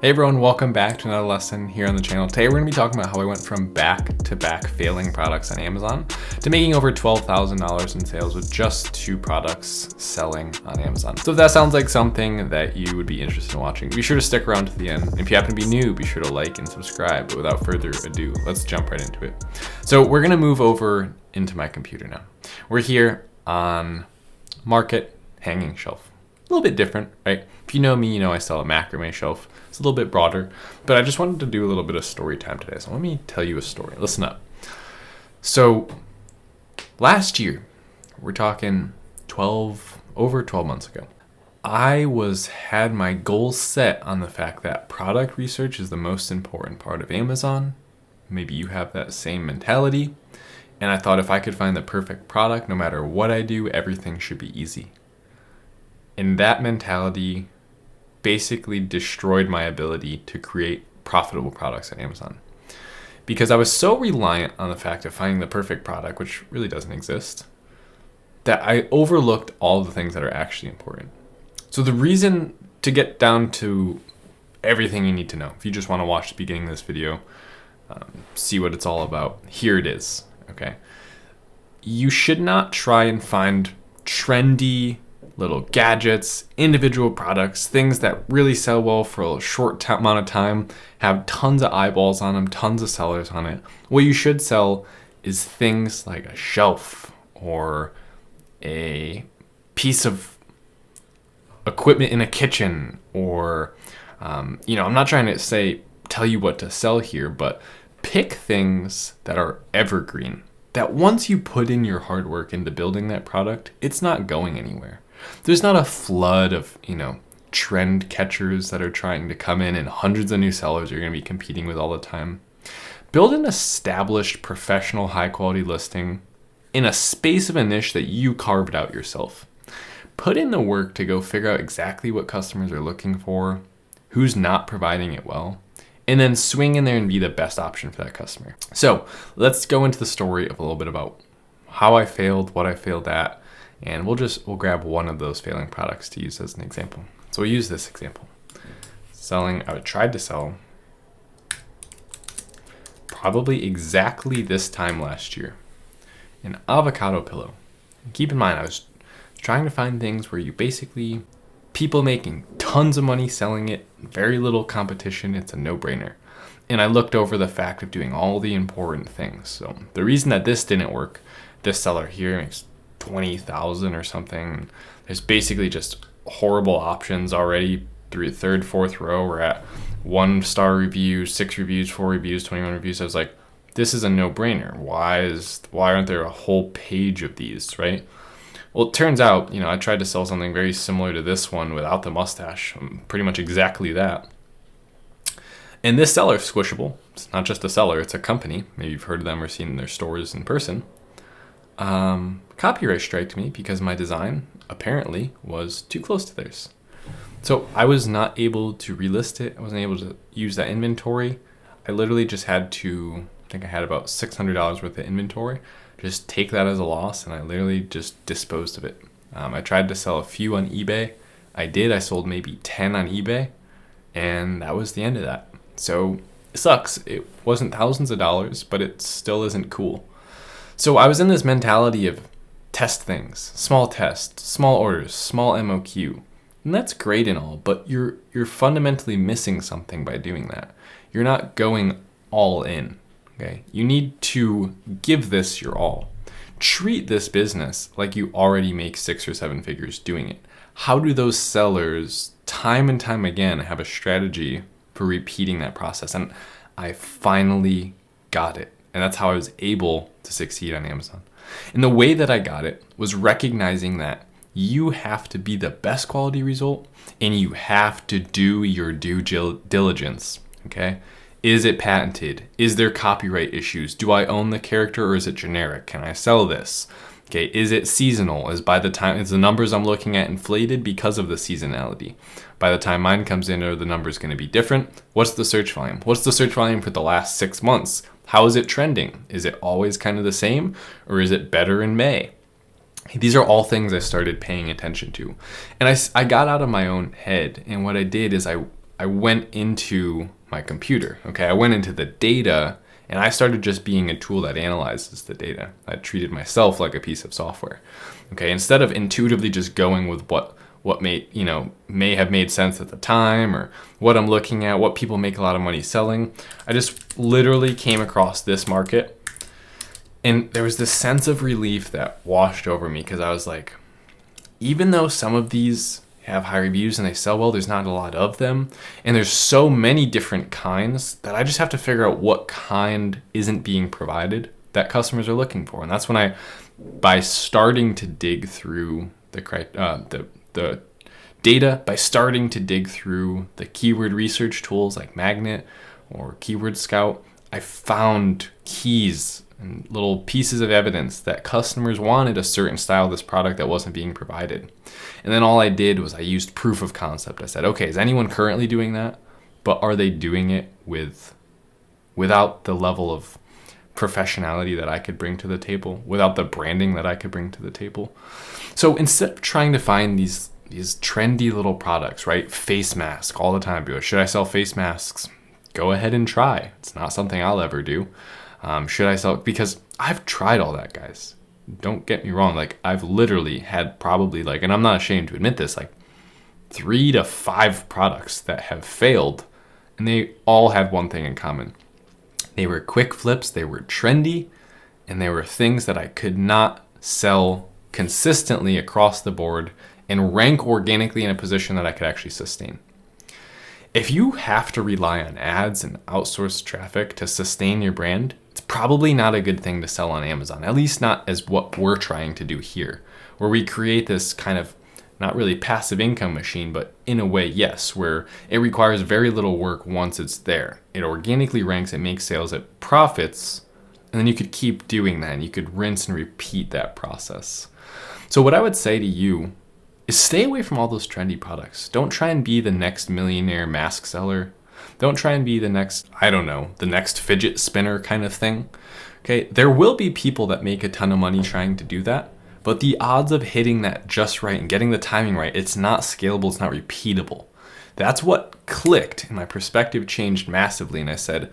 Hey everyone, welcome back to another lesson here on the channel. Today we're going to be talking about how I went from back-to-back failing products on Amazon to making over $12,000 in sales with just 2 products selling on Amazon. So if that sounds like something that you would be interested in watching, be sure to stick around to the end. And if you happen to be new, be sure to like and subscribe. But without further ado, let's jump right into it. So we're going to move over into my computer now. We're here on Market Hanging Shelf. A little bit different, right? If you know me, you know I sell a macrame shelf. It's a little bit broader, but I just wanted to do a little bit of story time today. So let me tell you a story. Listen up. So last year, we're talking over 12 months ago, I had my goals set on the fact that product research is the most important part of Amazon. Maybe you have that same mentality. And I thought if I could find the perfect product, no matter what I do, everything should be easy. And that mentality basically destroyed my ability to create profitable products at Amazon. Because I was so reliant on the fact of finding the perfect product, which really doesn't exist, that I overlooked all the things that are actually important. So the reason to get down to everything you need to know, if you just want to watch the beginning of this video, see what it's all about, here it is, okay? You should not try and find trendy little gadgets, individual products, things that really sell well for a short amount of time, have tons of eyeballs on them, tons of sellers on it. What you should sell is things like a shelf or a piece of equipment in a kitchen or, I'm not trying to tell you what to sell here, but pick things that are evergreen, that once you put in your hard work into building that product, it's not going anywhere. There's not a flood of, trend catchers that are trying to come in and hundreds of new sellers you're going to be competing with all the time. Build an established, professional, high-quality listing in a space of a niche that you carved out yourself. Put in the work to go figure out exactly what customers are looking for, who's not providing it well, and then swing in there and be the best option for that customer. So let's go into the story of a little bit about how I failed, what I failed at, and we'll grab one of those failing products to use as an example. So we'll use this example. I tried to sell probably exactly this time last year, an avocado pillow. And keep in mind, I was trying to find things where people making tons of money selling it, very little competition, it's a no-brainer. And I looked over the fact of doing all the important things. So the reason that this didn't work, this seller here makes 20,000 or something. There's basically just horrible options already through 3rd, 4th row. We're at 1-star reviews, 6 reviews, 4 reviews, 21 reviews. I was like, this is a no-brainer. Why aren't there a whole page of these, right? Well, it turns out, I tried to sell something very similar to this one without the mustache, pretty much exactly that. And this seller, Squishable, it's not just a seller, it's a company. Maybe you've heard of them or seen their stores in person. Copyright striked me because my design apparently was too close to theirs. So I was not able to relist it. I wasn't able to use that inventory. I literally just had to, I think I had about $600 worth of inventory, just take that as a loss, and I literally just disposed of it. I tried to sell a few on eBay. I sold maybe 10 on eBay, and that was the end of that. So it sucks. It wasn't thousands of dollars, but it still isn't cool. So I was in this mentality of test things, small tests, small orders, small MOQ. And that's great and all, but you're fundamentally missing something by doing that. You're not going all in, okay? You need to give this your all. Treat this business like you already make 6 or 7 figures doing it. How do those sellers time and time again have a strategy for repeating that process? And I finally got it. And that's how I was able to succeed on Amazon. And the way that I got it was recognizing that you have to be the best quality result and you have to do your due diligence, okay? Is it patented? Is there copyright issues? Do I own the character or is it generic? Can I sell this? Okay, is it seasonal? Is the numbers I'm looking at inflated because of the seasonality? By the time mine comes in, are the numbers going to be different? What's the search volume? What's the search volume for the last 6 months? How is it trending? Is it always kind of the same, or is it better in May? These are all things I started paying attention to. And I got out of my own head, and what I did is I I went into my computer. Okay, I went into the data and I started just being a tool that analyzes the data. I treated myself like a piece of software. Okay, instead of intuitively just going with what may have made sense at the time, or what I'm looking at, what people make a lot of money selling. I just literally came across this market, and there was this sense of relief that washed over me, because I was like, even though some of these have high reviews and they sell well, there's not a lot of them, and there's so many different kinds that I just have to figure out what kind isn't being provided that customers are looking for. And that's when by starting to dig through the data, by starting to dig through the keyword research tools like Magnet or Keyword Scout, I found keys and little pieces of evidence that customers wanted a certain style of this product that wasn't being provided. And then all I did was I used proof of concept. I said, okay, is anyone currently doing that? But are they doing it without the level of professionality that I could bring to the table, without the branding that I could bring to the table? So instead of trying to find these trendy little products, right? Face mask all the time. People, should I sell face masks? Go ahead and try. It's not something I'll ever do. Should I sell? Because I've tried all that, guys. Don't get me wrong. Like, I've literally had probably and I'm not ashamed to admit this, 3 to 5 products that have failed, and they all had one thing in common. They were quick flips, they were trendy, and they were things that I could not sell consistently across the board and rank organically in a position that I could actually sustain. If you have to rely on ads and outsourced traffic to sustain your brand, it's probably not a good thing to sell on Amazon, at least not as what we're trying to do here, where we create this kind of not really passive income machine, but in a way, yes, where it requires very little work once it's there. It organically ranks, it makes sales, it profits, and then you could keep doing that, and you could rinse and repeat that process. So what I would say to you is stay away from all those trendy products. Don't try and be the next millionaire mask seller. Don't try and be the next, the next fidget spinner kind of thing. Okay, there will be people that make a ton of money trying to do that, but the odds of hitting that just right and getting the timing right, it's not scalable, it's not repeatable. That's what clicked, and my perspective changed massively, and I said,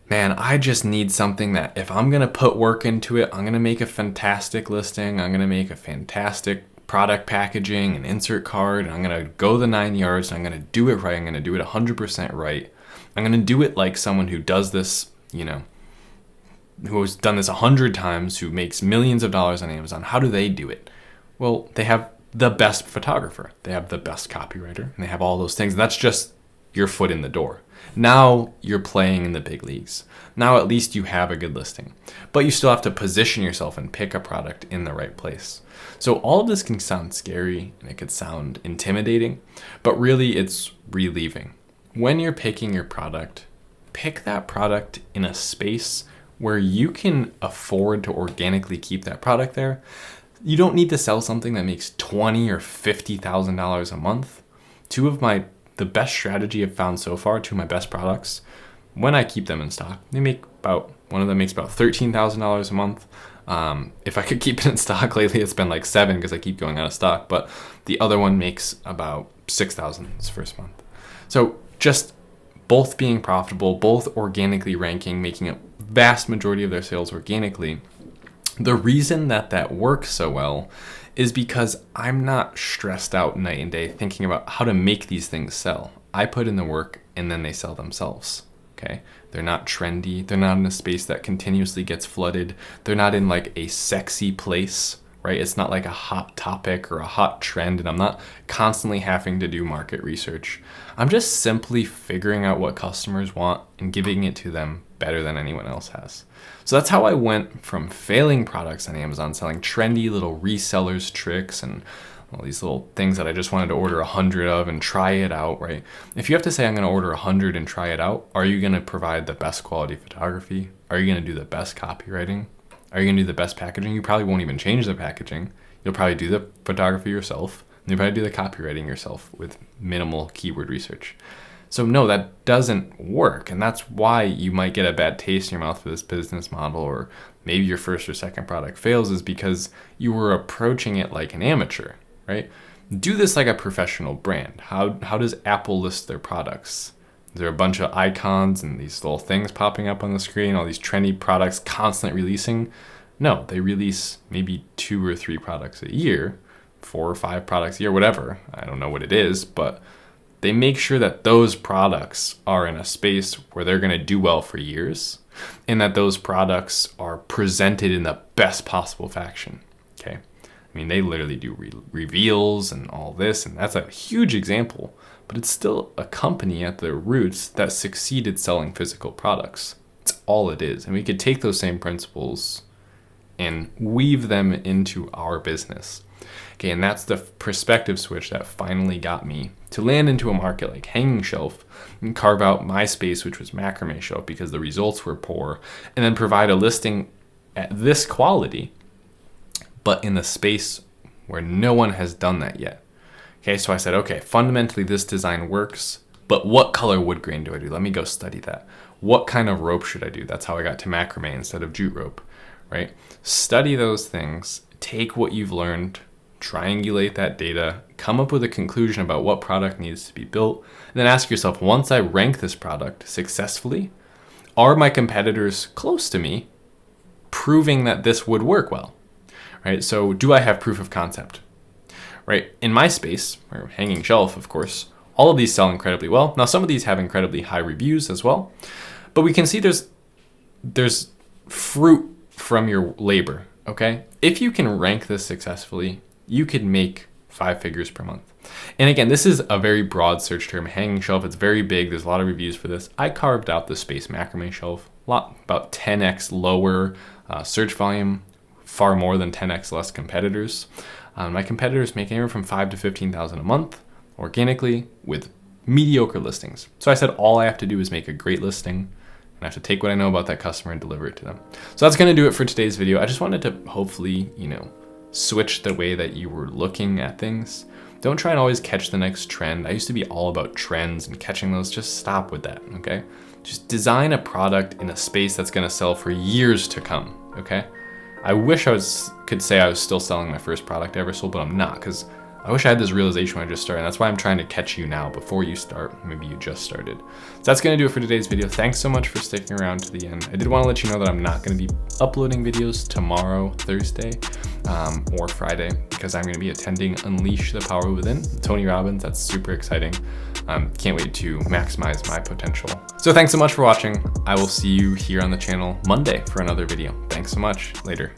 man, I just need something that if I'm gonna put work into it, I'm gonna make a fantastic listing, I'm gonna make a fantastic product packaging and insert card, and I'm gonna go the 9 yards, and I'm gonna do it right, I'm gonna do it 100% right. I'm gonna do it like someone who does this, who has done this 100 times, who makes millions of dollars on Amazon. How do they do it? Well, they have the best photographer, they have the best copywriter, and they have all those things. That's just your foot in the door. Now you're playing in the big leagues. Now at least you have a good listing, but you still have to position yourself and pick a product in the right place. So all of this can sound scary and it could sound intimidating, but really it's relieving. When you're picking your product, pick that product in a space where you can afford to organically keep that product there. You don't need to sell something that makes $20,000 or $50,000 a month. The best strategy I've found so far, 2 of my best products, when I keep them in stock, one of them makes about $13,000 a month. If I could keep it in stock, lately it's been like 7 because I keep going out of stock, but the other one makes about $6,000 its first month. So just both being profitable, both organically ranking, making a vast majority of their sales organically. The reason that works so well is because I'm not stressed out night and day thinking about how to make these things sell. I put in the work and then they sell themselves. Okay? They're not trendy. They're not in a space that continuously gets flooded. They're not in like a sexy place, right? It's not like a hot topic or a hot trend, and I'm not constantly having to do market research. I'm just simply figuring out what customers want and giving it to them better than anyone else has. So that's how I went from failing products on Amazon, selling trendy little resellers tricks and all these little things that I just wanted to order 100 of and try it out, right? If you have to say I'm going to order 100 and try it out, are you going to provide the best quality photography? Are you going to do the best copywriting? Are you going to do the best packaging? You probably won't even change the packaging. You'll probably do the photography yourself, and you'll probably do the copywriting yourself with minimal keyword research. So no, that doesn't work. And that's why you might get a bad taste in your mouth for this business model, or maybe your first or second product fails, is because you were approaching it like an amateur, right? Do this like a professional brand. How does Apple list their products? Is there a bunch of icons and these little things popping up on the screen, all these trendy products constantly releasing? No, they release maybe 2 or 3 products a year, 4 or 5 products a year, whatever. I don't know what it is, but they make sure that those products are in a space where they're going to do well for years, and that those products are presented in the best possible fashion. Okay. I mean, they literally do reveals and all this, and that's a huge example, but it's still a company at their roots that succeeded selling physical products. It's all it is. And we could take those same principles and weave them into our business. Okay, and that's the perspective switch that finally got me to land into a market like Hanging Shelf and carve out my space, which was Macrame Shelf, because the results were poor, and then provide a listing at this quality, but in the space where no one has done that yet. Okay, so I said, okay, fundamentally this design works, but what color wood grain do I do? Let me go study that. What kind of rope should I do? That's how I got to macrame instead of jute rope, right? Study those things, take what you've learned, triangulate that data, come up with a conclusion about what product needs to be built, and then ask yourself, once I rank this product successfully, are my competitors close to me proving that this would work well? Right? So do I have proof of concept? Right? In my space, or Hanging Shelf, of course, all of these sell incredibly well. Now, some of these have incredibly high reviews as well, but we can see there's fruit from your labor, okay? If you can rank this successfully, you could make 5 figures per month. And again, this is a very broad search term. Hanging Shelf, it's very big. There's a lot of reviews for this. I carved out the space Macrame Shelf, about 10x lower search volume, far more than 10x less competitors. My competitors make anywhere from $5,000 to $15,000 a month organically with mediocre listings. So I said all I have to do is make a great listing, and I have to take what I know about that customer and deliver it to them. So that's going to do it for today's video. I just wanted to hopefully, switch the way that you were looking at things. Don't try and always catch the next trend. I used to be all about trends and catching those. Just stop with that, okay? Just design a product in a space that's going to sell for years to come, okay? I wish I could say I was still selling my first product I ever sold, but I'm not, because I wish I had this realization when I just started. And that's why I'm trying to catch you now before you start. Maybe you just started. So that's going to do it for today's video. Thanks so much for sticking around to the end. I did want to let you know that I'm not going to be uploading videos tomorrow, Thursday, or Friday, because I'm going to be attending Unleash the Power Within, Tony Robbins. That's super exciting. Can't wait to maximize my potential. So thanks so much for watching. I will see you here on the channel Monday for another video. Thanks so much. Later.